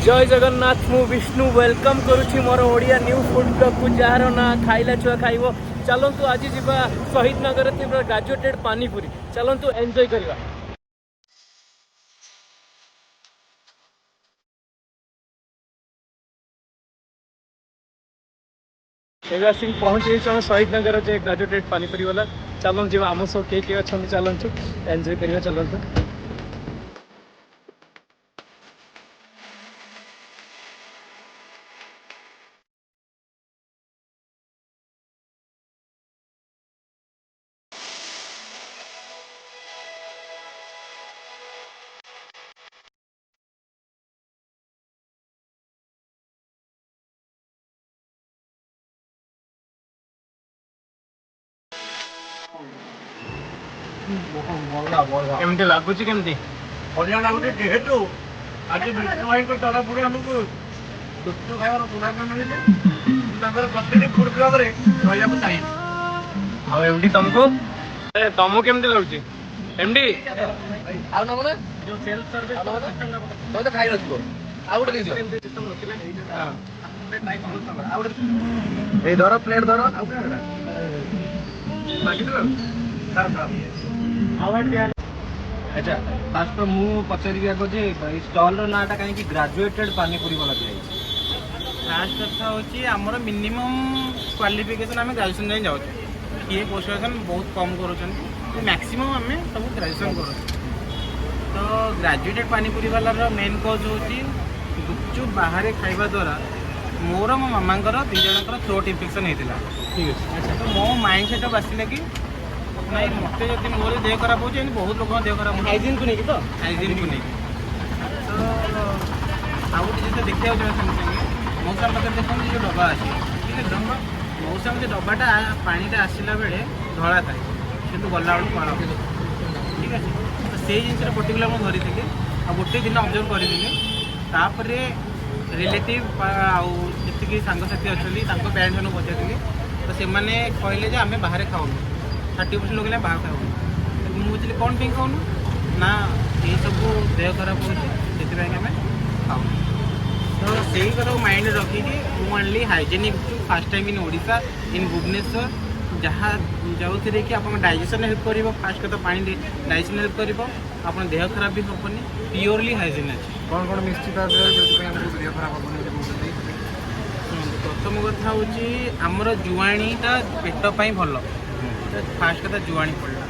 जय जगन्नाथ मु विष्णु वेलकम करुछि मोर Odia new food blog को जार ना खाइला छुआ खाइबो। चलतु आज जीवा शहीद नगर तीव्र ग्रेजुएटेड पानीपुरी चलतु एंजॉय करवा। सिंह पहुंचे शहीद नगर जे ग्रेजुएटेड पानीपुरी वाला चलन जी आम सब किए अच्छा चलतु एंजॉय करवा चलतु। केमती लगुच केमती बढ़िया लगुच जेहेतु आज विष्णु भाई तरफ आमको गुप्चुप खाइबार सौभाग्य मिले प्रत्येक फूड ब्लॉग रे रहिବାକୁ चाहिए। एमडी तुमको तुमको केमती लगुच एमडी आउ नबो ना जो सेल्फ सर्विस तो खाइ रखो आउ गोटे दियो सिस्टम रखिले हां ए धरो प्लेट धरो आउ का बाकी तो अच्छा फास्ट मु पचारि आगे जे स्टॉल रो नाटा कहीं ग्रेजुएटेड पानीपुरी वाला दिया फास्ट कथा होची हमर मिनिमम क्वालिफिकेशन आम ग्रेजुएशन जाए जाऊँ किए पोस्ट ग्रेजुएशन बहुत कम कर मैक्सिमम आम सब ग्रेजुएशन कर तो ग्रेजुएटेड पानीपुरी वाला मेन कज होची गुपचुप बाहर खाइबा द्वारा मोर मो मामांकर 3 जनकर थ्रोट इन्फेक्शन होता। ठीक है। अच्छा तो मो माइंड सेट आसला कि नहीं मत जब मोर देह खराब हो बहुत लोग देह खराब हाइजीन को नहीं तो हाइजीन को नहीं तो आउ गोटे जिते देखा संगे संगे मौसा मत देखते जो डब्बा अच्छे ठीक है मौसा मत डब्बाटा पानीटा आसला बेले धला थाए कि गला बेलू कला ठीक है तो से जिन पर्टिकुलर मुझे धरी आ गोटे दिन ऑब्जर्व करी रिलेटिव आती सांगसाथी अच्छा पेरेंट्स को पचारि तो से कहले आम बाहर खाऊनु 30% लोग बाहर खाऊ मुझे कौन पे खाऊनु ना ये सब देह खराब होती आम खाऊ तो से कथा माइंड रखिकी मु आनली hygienic fast time in Odisha in Bhubaneswar जहाँ जो कि आप डाइजेशन हेल्प कर फास्ट कथा पानी डाइजेशन हेल्प कर आप देह खराब भी हेनी प्योरली हाइजेन अच्छे कौन कौन मिश्चित देह खराब हम प्रथम कथा हूँ आमर जुआणीटा पेटपाई भल फास्ट कथा जुआणी पड़ा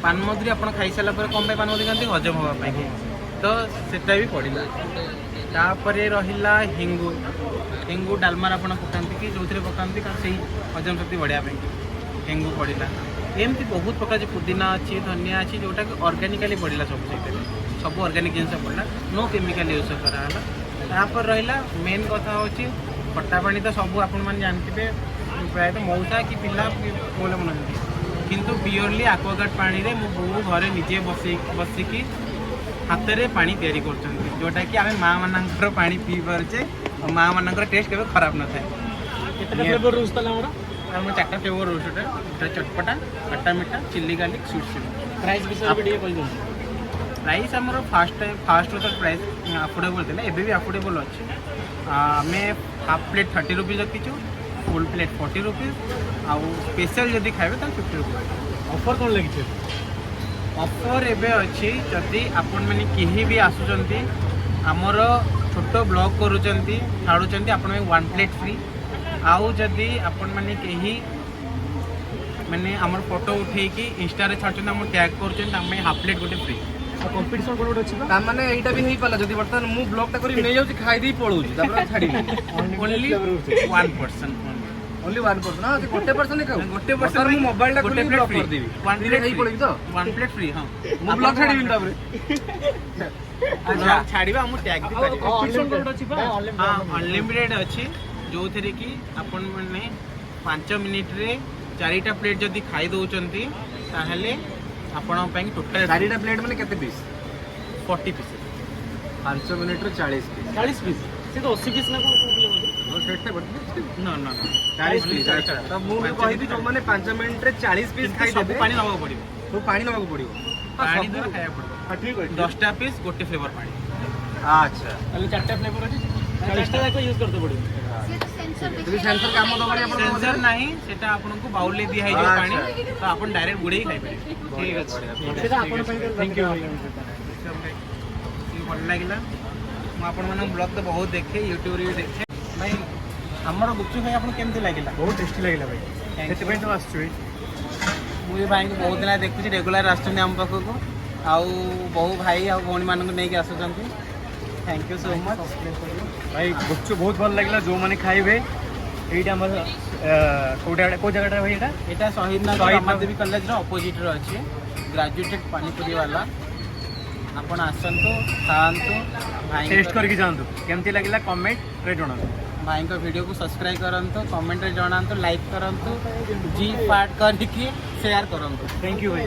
पानमधुरी आप खाई सारा कम पे पानमधुरी खाती हजम हाँपाई तो सेटा भी पड़ा तापर रहा हिंगू हिंगू डालमार आप पकाती कि जो पकाती से हजम शक्ति बढ़ापी हिंगू पड़ा एमती बहुत प्रकार पुदीना अच्छी धनिया अच्छी जोटा कि ऑर्गेनिकली बढ़ला सब ऑर्गेनिक जिन पड़ा नो केमिकल यूज कराला तापर रहा मेन कथा हूँ खट्टा पानी तो सब आपण मैंने जानते प्रायः मौसा कि पिला बोले मन किंतु प्योरली आक्वागार्ड पानी रे मो बो घरे निजे बसिकी हाथ में पानी तैयारी कर जोटा कि आम माँ मानकर पानी पी पारे और माँ मानकर टेस्ट केवे खराब न थाए फ्लेवर रोज तला आम 4टा फ्लेवर रोज गोटे चटपटा खट्टा मीठा chilli garlic sweet chilli price विषय प्राइस आमर फास्ट तो प्राइस अफोर्डेबल थे एबे भी अफोर्डेबल अच्छे आम हाफ प्लेट 30 रुपीज रखीचु फुल प्लेट 40 रुपीज आउ स्पेशल जदि खाइबे तो 50 रुपीज ऑफर कौन लगी ऑफर एबे अच्छी जदि आपण मैंने कहीं भी आसुचंती आमर छोट ब्लॉग करुचंती छाड़ुचंती आपण 1 प्लेट फ्री आउ जदि आपण मैंने कहीं मैंने आमर फोटो उठेकी इंस्टा रे छाड़ुचंती हम टैग करुचंती आम हाफ प्लेट गोटे फ्री कंपटीशन कोन गोटे अछि माने एटा भी नहीं पाला जदि वर्तमान मु ब्लॉग टा करी नै जाउची खाइ दी पळौची तापर छाडी ओनली 1% ओनली 1% हां गोटे पर्सन ने कहू गोटे पर्सन मु मोबाइल टा खुली ब्लॉक कर देबी 1 प्लेट नहीं पड़ेगी तो 1 प्लेट फ्री हां मु ब्लॉग छाडी बिन तापर अच्छा छाडीबा हम टैग दी पारे कंपटीशन कोन गोटे अछि हां अनलिमिटेड अछि जो थेरे कि आपण माने 5 मिनिट रे 4टा प्लेट जदि खाइ दउचंती ताहले आपण ପାଇଁ टोटल 4टा प्लेट माने केते पीस 40 पीस 5 मिनिट रे 40 पीस से तो 80 पीस ना कोन सेट बट न न 40 पीस तो मु कहि दी जो माने 5 मिनिट रे 40 पीस खाइ देबे पानी नवा पड़िबो तो पानी नवाको पड़िबो पानी द्वारा खाया पड़िबो हां ठीक है 10टा पीस गोटे फ्लेवर पानी ଆଚ୍ଛା ତାହେଲେ 4ଟା ଫ୍ଲେଭର ଅଛି 40ଟା ଯାକ ୟୁଜ୍ କରତେ ପଡ଼ିବ। ଯଦି ସେନ୍ସର କାମ ଦବନି ଆପଣ ସେନ୍ସର ନାହିଁ, ସେଟା ଆପଣଙ୍କୁ ବାଉଲରେ ଦିଆ ହେଇଯିବ ପାଣି, ତ ଆପଣ ଡାଇରେକ୍ଟ ବୁଡ଼େଇ ଖାଇପାରିବେ। ଠିକ୍ ଅଛି ସେଇଟା ଆପଣ ପାଇଁ ଥ୍ୟାଙ୍କ ୟୁ ଭାଇ। ଭଲ ଲାଗିଲା। ମୁଁ ଆପଣମାନଙ୍କ ବ୍ଲଗ୍ ତ ବହୁତ ଦେଖେ, ୟୁଟ୍ୟୁବରେ ବି ଦେଖେ। ଭାଇ ଆମର ଗୁପଚୁପ ଭାଇ ଆପଣଙ୍କୁ କେମିତି ଲାଗିଲା? ବହୁତ ଟେଷ୍ଟି ଲାଗିଲା ଭାଇ, ସେଥିପାଇଁ ତ ଆସୁଛୁ। ମୁଁ ବି ଭାଇଙ୍କୁ ବହୁତ ଦିନ ହେଲା ଦେଖୁଛି, ରେଗୁଲାର ଆସୁଛନ୍ତି ଆମ ପାଖକୁ, ଆଉ ବହୁ ଭାଇ ଆଉ ଭଉଣୀମାନଙ୍କୁ ନେଇକି ଆସୁଛନ୍ତି। ଥ୍ୟାଙ୍କ ୟୁ ସୋ ମଚ୍ ଭାଇ। ଗୁପଚୁପ ବହୁତ ଭଲ ଲାଗିଲା। ଯେଉଁମାନେ ଖାଇବେ ଏଇଟା ଆମର କେଉଁ ଜାଗାଟା ଭାଇ ଏଇଟା? ଏଇଟା ଶହୀଦ ନଗର ରମାଦେବୀ କଲେଜର ଅପୋଜିଟ୍ରେ ଅଛି, ଗ୍ରାଜୁଏଟେଡ୍ ପାନିପୁରୀ ବାଲା। ଆପଣ ଆସନ୍ତୁ, ଖାଆନ୍ତୁ, ଟେଷ୍ଟ କରିକି ଯାଆନ୍ତୁ। କେମିତି ଲାଗିଲା କମେଣ୍ଟରେ ଜଣାନ୍ତୁ। ଭାଇଙ୍କ ଭିଡ଼ିଓକୁ ସବସ୍କ୍ରାଇବ୍ କରନ୍ତୁ, କମେଣ୍ଟରେ ଜଣାନ୍ତୁ, ଲାଇକ୍ କରନ୍ତୁ, ଜି ପାର୍ଟ କରିକି ସେୟାର କରନ୍ତୁ। ଥ୍ୟାଙ୍କ ୟୁ ଭାଇ।